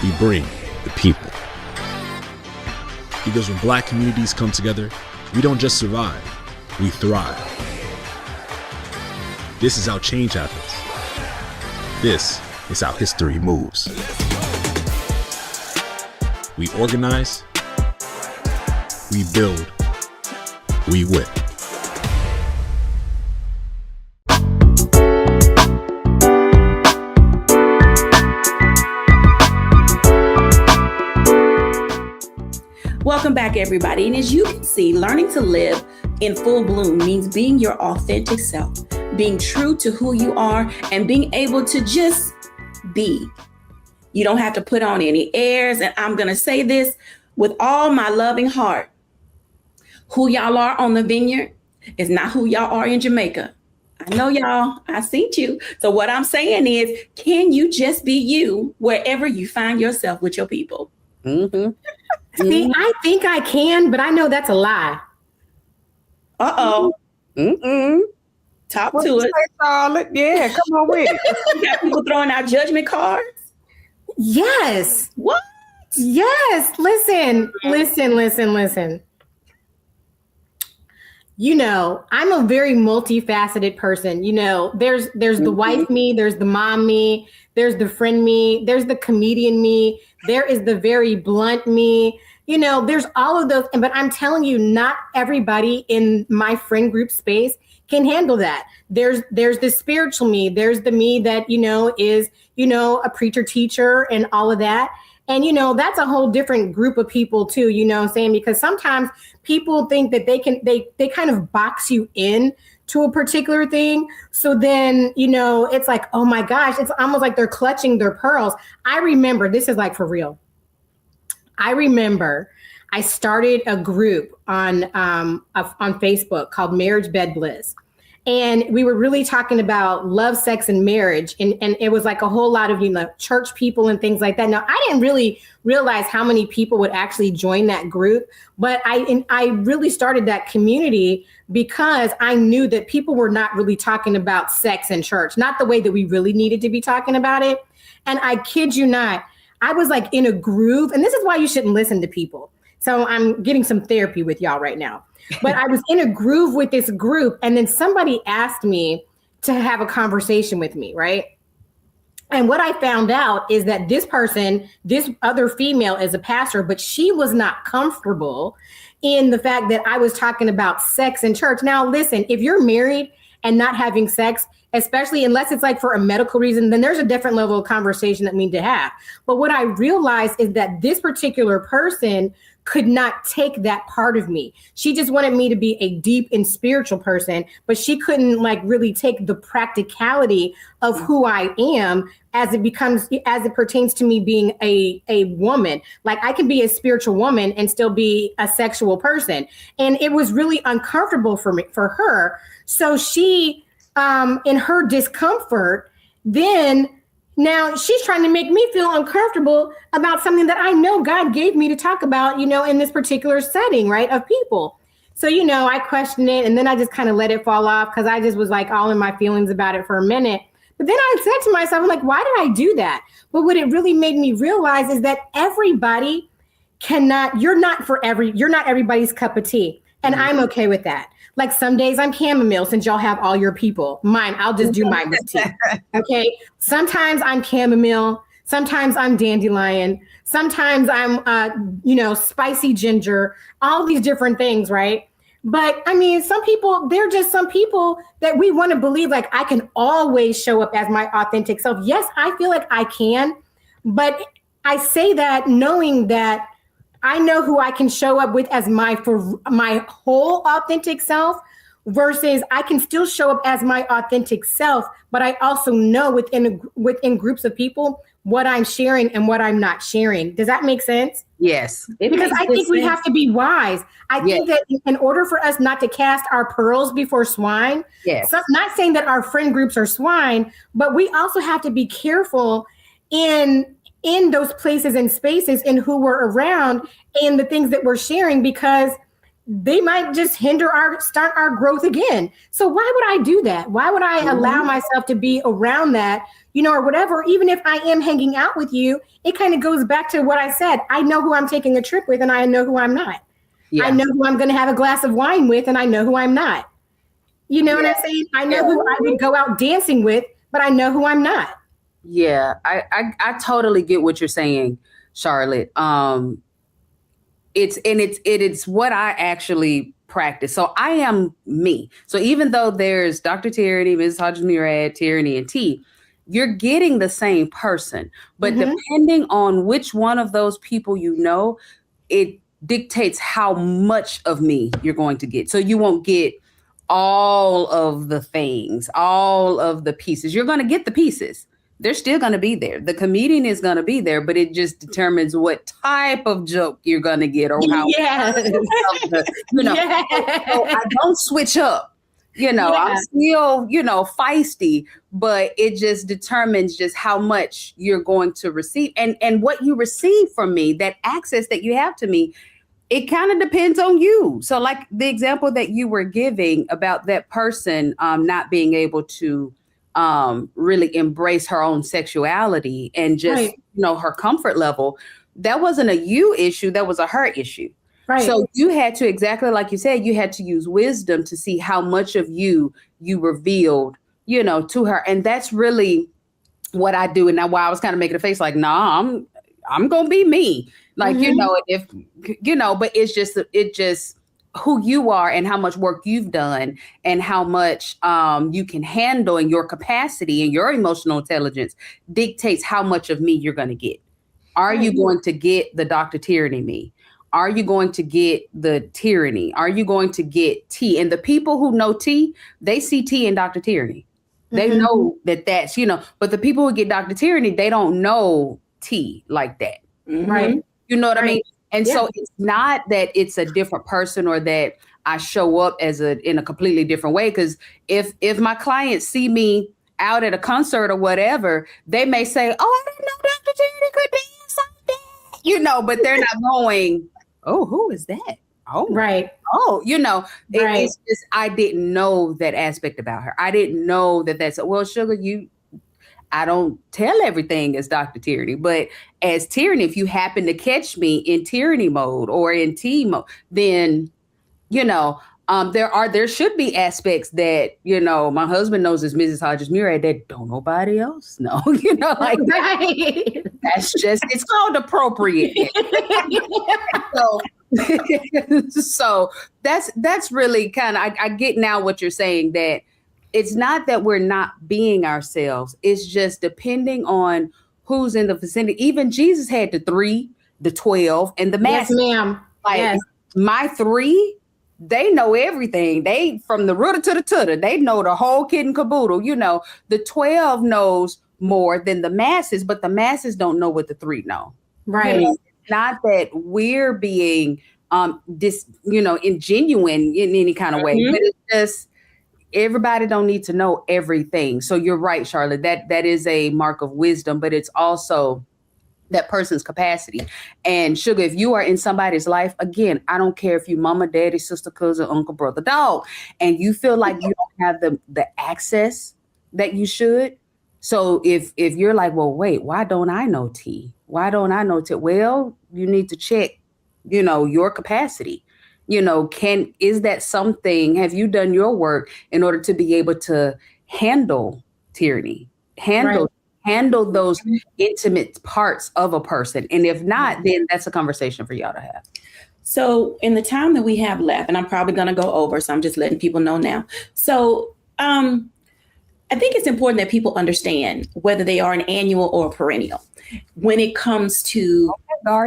F: We bring the people. Because when Black communities come together, we don't just survive, we thrive. This is how change happens. This is how history moves. We organize, we build, we win.
A: Welcome back, everybody. And as you can see, learning to live in full bloom means being your authentic self, being true to who you are, and being able to just be. You don't have to put on any airs. And I'm going to say this with all my loving heart. Who y'all are on the vineyard is not who y'all are in Jamaica. I know y'all, I seen you. So what I'm saying is, can you just be you wherever you find yourself with your people?
C: See, I think I can, but I know that's a lie.
A: Uh-oh. Talk to it.
B: Charlotte. Yeah, come on with it.
A: You got people throwing out judgment cards?
C: Yes.
A: What?
C: Yes. Listen. You know, I'm a very multifaceted person. You know, there's the wife me, there's the mom me, there's the friend me, there's the comedian me, there is the very blunt me. there's all of those. But I'm telling you, not everybody in my friend group space can handle that. There's the spiritual me. There's the me that, is, a preacher, teacher, and all of that. And, that's a whole different group of people too, what I'm saying? Because sometimes people think that they kind of box you in to a particular thing. So then, it's like, oh my gosh, it's almost like they're clutching their pearls. I remember, this is like for real. I remember I started a group on Facebook called Marriage Bed Bliss. And we were really talking about love, sex, and marriage. And it was like a whole lot of, church people and things like that. Now, I didn't really realize how many people would actually join that group. But I really started that community because I knew that people were not really talking about sex in church, not the way that we really needed to be talking about it. And I kid you not, I was like in a groove. And this is why you shouldn't listen to people. So I'm getting some therapy with y'all right now. But I was in a groove with this group. And then somebody asked me to have a conversation with me, right? And what I found out is that this other female is a pastor, but she was not comfortable in the fact that I was talking about sex in church. Now, listen, if you're married and not having sex, especially unless it's like for a medical reason, then there's a different level of conversation that we need to have. But what I realized is that this particular person could not take that part of me. She just wanted me to be a deep and spiritual person, but she couldn't like really take the practicality of who I am as it pertains to me being a woman. Like I can be a spiritual woman and still be a sexual person. And it was really uncomfortable for her. So she, in her discomfort, now she's trying to make me feel uncomfortable about something that I know God gave me to talk about, in this particular setting, right, of people. So, I questioned it and then I just kind of let it fall off because I just was like all in my feelings about it for a minute. But then I said to myself, I'm like, why did I do that? But what it really made me realize is that everybody you're not everybody's cup of tea. And I'm okay with that. Like some days I'm chamomile since y'all have all your people. Mine, I'll just do mine with tea. Okay. Sometimes I'm chamomile. Sometimes I'm dandelion. Sometimes I'm, spicy ginger, all these different things. Right. But I mean, they're just some people that we want to believe like I can always show up as my authentic self. Yes, I feel like I can, but I say that knowing that I know who I can show up with as my whole authentic self versus I can still show up as my authentic self, but I also know within groups of people what I'm sharing and what I'm not sharing. Does that make sense?
B: Yes.
C: Because I think we have to be wise. I think that in order for us not to cast our pearls before swine, not saying that our friend groups are swine, but we also have to be careful in those places and spaces and who we're around and the things that we're sharing, because they might just start our growth again. So why would I do that? Why would I allow myself to be around that, or whatever? Even if I am hanging out with you, it kind of goes back to what I said. I know who I'm taking a trip with and I know who I'm not. Yeah. I know who I'm going to have a glass of wine with and I know who I'm not. You know what I'm saying? I know who I would go out dancing with, but I know who I'm not.
B: Yeah, I totally get what you're saying, Charlotte. It's what I actually practice. So I am me. So even though there's Dr. Tierney, Ms. Hodges-Murad, Tierney, and T, you're getting the same person. But depending on which one of those people it dictates how much of me you're going to get. So you won't get all of the things, all of the pieces. You're going to get the pieces. They're still going to be there. The comedian is going to be there, but it just determines what type of joke you're going to get or how. So I don't switch up. I'm still, feisty, but it just determines just how much you're going to receive and what you receive from me, that access that you have to me. It kind of depends on you. So like the example that you were giving about that person not being able to really embrace her own sexuality and just, her comfort level. That wasn't a you issue. That was a her issue. Right. So you had to, exactly like you said, you had to use wisdom to see how much of you revealed, to her. And that's really what I do. And now why I was kind of making a face like, nah, I'm gonna be me. Like, you know, if you know, but it's just who you are and how much work you've done and how much you can handle, and your capacity and your emotional intelligence dictates how much of me you're going to get. Are you going to get the Dr. Tierney me? Are you going to get the tyranny? Are you going to get T? And the people who know T, they see T in Dr. Tierney. They know that that's, you know, but the people who get Dr. Tierney, they don't know T like that.
C: Right.
B: You know what I mean? And so it's not that it's a different person or that I show up as in a completely different way. Because if my clients see me out at a concert or whatever, they may say, "Oh, I didn't know Dr. Tierney could dance like that," you know, but they're not going, "Oh, who is that?" Oh,
C: right.
B: Oh, you know, it's just, I didn't know that aspect about her. I didn't know that's, well, Sugar, I don't tell everything as Dr. Tierney, but as Tierney, if you happen to catch me in Tierney mode or in T mode, then, you know, there should be aspects that, you know, my husband knows as Mrs. Hodges Murray that don't nobody else know, you know, like that's just, it's called appropriate. So that's really kind of, I get now what you're saying, that it's not that we're not being ourselves. It's just depending on who's in the vicinity. Even Jesus had the 3, the 12, and the mass.
C: Yes, ma'am.
B: Like my 3, they know everything. They from the rooter to the tutor. They know the whole kid and caboodle. You know, the 12 knows more than the masses, but the masses don't know what the 3 know.
C: Right.
B: You know, it's not that we're being ingenuine in any kind of way, but it's just, everybody don't need to know everything. So you're right, Charlotte, that is a mark of wisdom, but it's also that person's capacity. And Sugar, if you are in somebody's life, again, I don't care if you mama, daddy, sister, cousin, uncle, brother, dog, and you feel like you don't have the access that you should. So if you're like, well, wait, why don't I know T? Why don't I know T? Well, you need to check, you know, your capacity. You know, is that something, have you done your work in order to be able to handle tyranny, handle those intimate parts of a person? And if not, then that's a conversation for y'all to have.
A: So in the time that we have left, and I'm probably going to go over, so I'm just letting people know now. So I think it's important that people understand whether they are an annual or a perennial when it comes to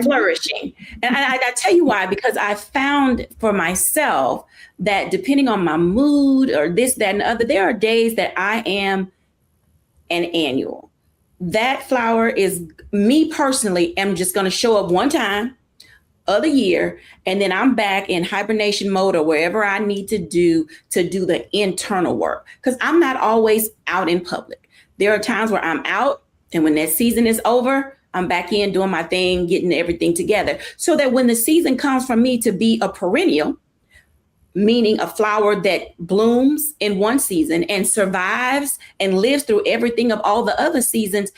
A: flourishing. And I tell you why, because I found for myself that depending on my mood or this, that, and the other, there are days that I am an annual. That flower is, me personally, am just going to show up one time of the year, and then I'm back in hibernation mode or wherever I need to do the internal work, because I'm not always out in public. There are times where I'm out, and when that season is over, I'm back in doing my thing, getting everything together, so that when the season comes for me to be a perennial, meaning a flower that blooms in one season and survives and lives through everything of all the other seasons,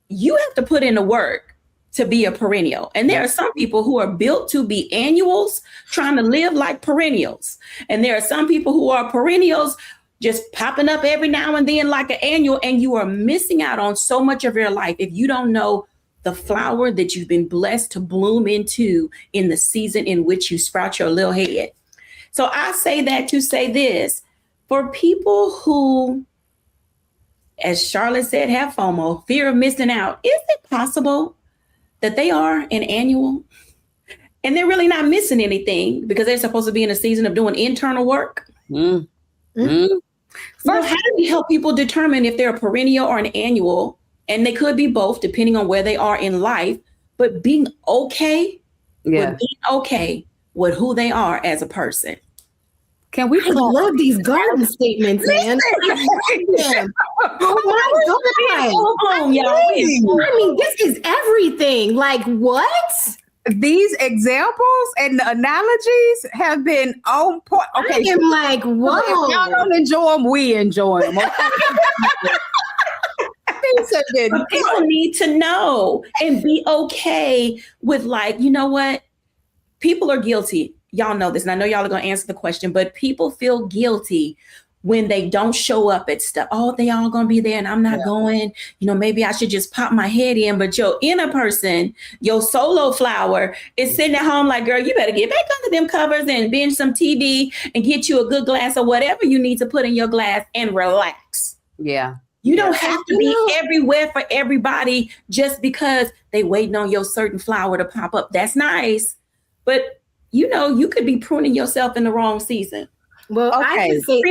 A: you have to put in the work to be a perennial. And there are some people who are built to be annuals trying to live like perennials. And there are some people who are perennials just popping up every now and then like an annual, and you are missing out on so much of your life if you don't know the flower that you've been blessed to bloom into in the season in which you sprout your little head. So I say that to say this, for people who, as Charlotte said, have FOMO, fear of missing out, is it possible that they are an annual and they're really not missing anything because they're supposed to be in a season of doing internal work?
B: Mm.
A: First, how do we help people determine if they're a perennial or an annual? And they could be both, depending on where they are in life, but being okay with being okay with who they are as a person.
C: Can we? I love these garden statements, man. Oh my God. I mean, this is everything. Like, what?
B: These examples and the analogies have been on point. Okay,
C: I am like, whoa.
B: If y'all don't enjoy them, we enjoy them.
A: People need to know and be okay with, like, you know what? People are guilty. Y'all know this, and I know y'all are going to answer the question, but people feel guilty when they don't show up at stuff. Oh, they all gonna be there and I'm not going. Maybe I should just pop my head in. But your inner person, your solo flower, is sitting at home like, girl, you better get back under them covers and binge some TV and get you a good glass of whatever you need to put in your glass and relax.
B: Yeah.
A: You don't have to be everywhere for everybody just because they waiting on your certain flower to pop up. That's nice. But you could be pruning yourself in the wrong season.
C: Well, I just say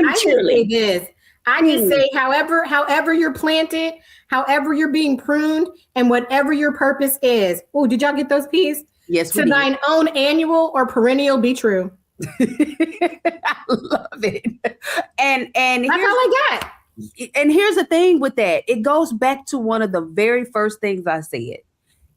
C: this. I just say, however you're planted, however you're being pruned, and whatever your purpose is. Oh, did y'all get those P's?
B: Yes,
C: to thine own annual or perennial be true.
B: I love it. And
C: that's all I got.
B: And here's the thing with that. It goes back to one of the very first things I said.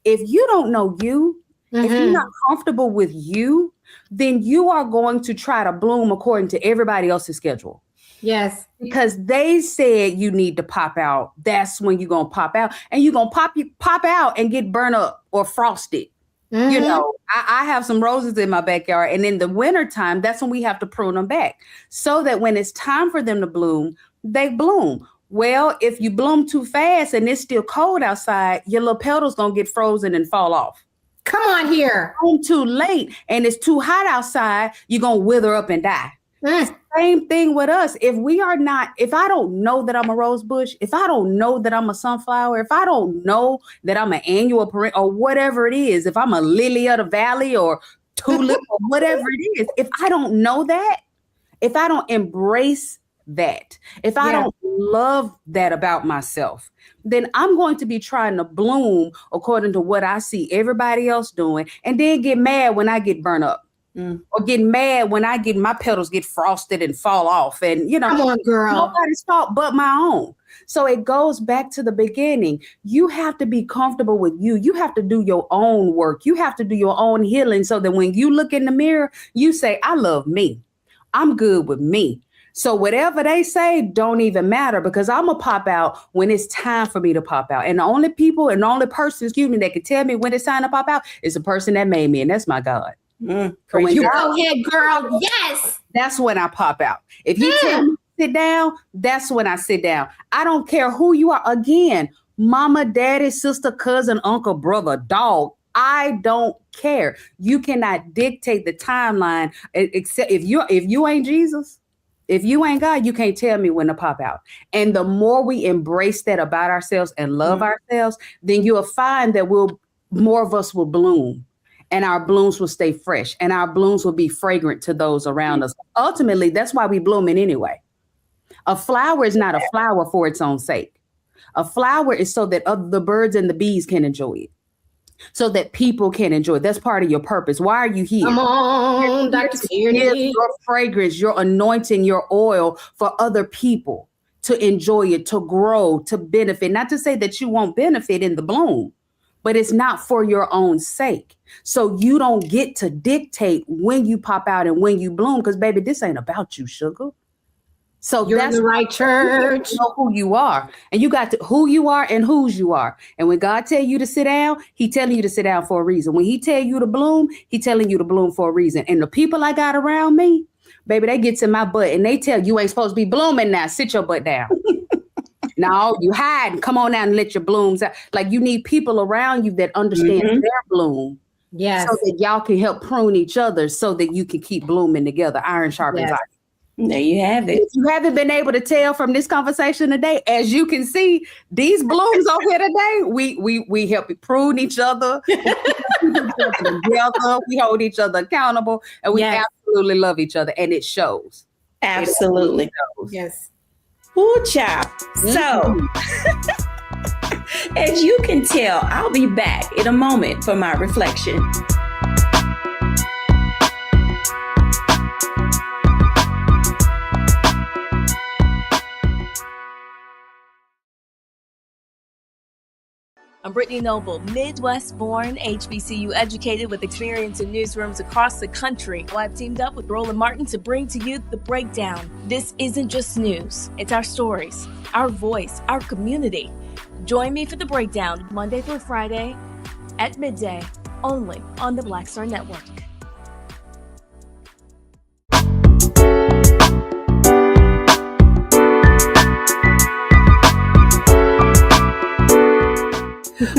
B: If you don't know you, if you're not comfortable with you, then you are going to try to bloom according to everybody else's schedule.
C: Yes.
B: Because they said you need to pop out. That's when you're going to pop out. And you're going to pop out and get burnt up or frosted. I have some roses in my backyard. And in the wintertime, that's when we have to prune them back. So that when it's time for them to bloom, they bloom. Well, if you bloom too fast and it's still cold outside, your little petals going to get frozen and fall off.
C: Come on here.
B: Bloom too late and it's too hot outside, you're going to wither up and die. Same thing with us. If I don't know that I'm a rose bush, if I don't know that I'm a sunflower, if I don't know that I'm an annual perennial or whatever it is, if I'm a lily of the valley or tulip or whatever it is, if I don't know that, if I don't embrace that, if I don't love that about myself, then I'm going to be trying to bloom according to what I see everybody else doing and then get mad when I get burnt up. Or get mad when my petals get frosted and fall off. And,
C: come on, girl.
B: Nobody's fault but my own. So it goes back to the beginning. You have to be comfortable with you. You have to do your own work. You have to do your own healing so that when you look in the mirror, you say, I love me. I'm good with me. So whatever they say don't even matter because I'm going to pop out when it's time for me to pop out. And the only person, that can tell me when it's time to pop out is the person that made me. And that's my God.
C: Go ahead, girl. Yes.
B: That's when I pop out. If you tell me to sit down, that's when I sit down. I don't care who you are. Again, mama, daddy, sister, cousin, uncle, brother, dog. I don't care. You cannot dictate the timeline except if you ain't Jesus. If you ain't God, you can't tell me when to pop out. And the more we embrace that about ourselves and love ourselves, then you'll find that more of us will bloom. And our blooms will stay fresh and our blooms will be fragrant to those around us. Ultimately, that's why we bloom in anyway. A flower is not a flower for its own sake. A flower is so that the birds and the bees can enjoy it. So that people can enjoy it. That's part of your purpose. Why are you here?
C: Come on, Dr. Tierney.
B: Your fragrance, your anointing, your oil for other people to enjoy it, to grow, to benefit. Not to say that you won't benefit in the bloom, but it's not for your own sake. So you don't get to dictate when you pop out and when you bloom, because baby, this ain't about you, sugar. So
C: you're in the right church.
B: You know who you are, and you got to who you are and whose you are. And when God tell you to sit down, He telling you to sit down for a reason. When He tell you to bloom, He telling you to bloom for a reason. And the people I got around me, baby, they get to my butt and they tell you ain't supposed to be blooming now. Sit your butt down. No, you hide. Come on down and let your blooms out. Like you need people around you that understand their bloom.
C: Yes.
B: So that y'all can help prune each other so that you can keep blooming together. Iron sharpens iron.
A: There you have it.
B: If you haven't been able to tell from this conversation today, as you can see, these blooms over here today, we help prune each other. We hold each other accountable, and we absolutely love each other, and it shows.
A: Absolutely.
B: It shows.
C: Yes.
A: Ooh, child. So, as you can tell, I'll be back in a moment for my reflection.
D: I'm Brittany Noble, Midwest-born, HBCU educated with experience in newsrooms across the country. I've teamed up with Roland Martin to bring to you The Breakdown. This isn't just news. It's our stories, our voice, our community. Join me for The Breakdown, Monday through Friday at midday, only on the Black Star Network.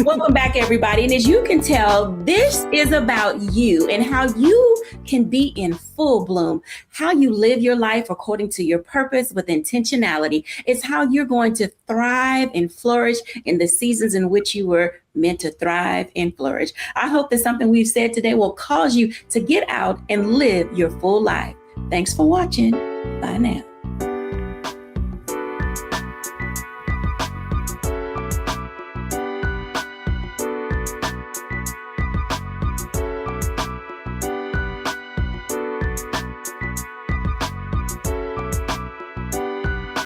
A: Welcome back, everybody. And as you can tell, this is about you and how you can be in full bloom, how you live your life according to your purpose with intentionality. It's how you're going to thrive and flourish in the seasons in which you were meant to thrive and flourish. I hope that something we've said today will cause you to get out and live your full life. Thanks for watching. Bye now.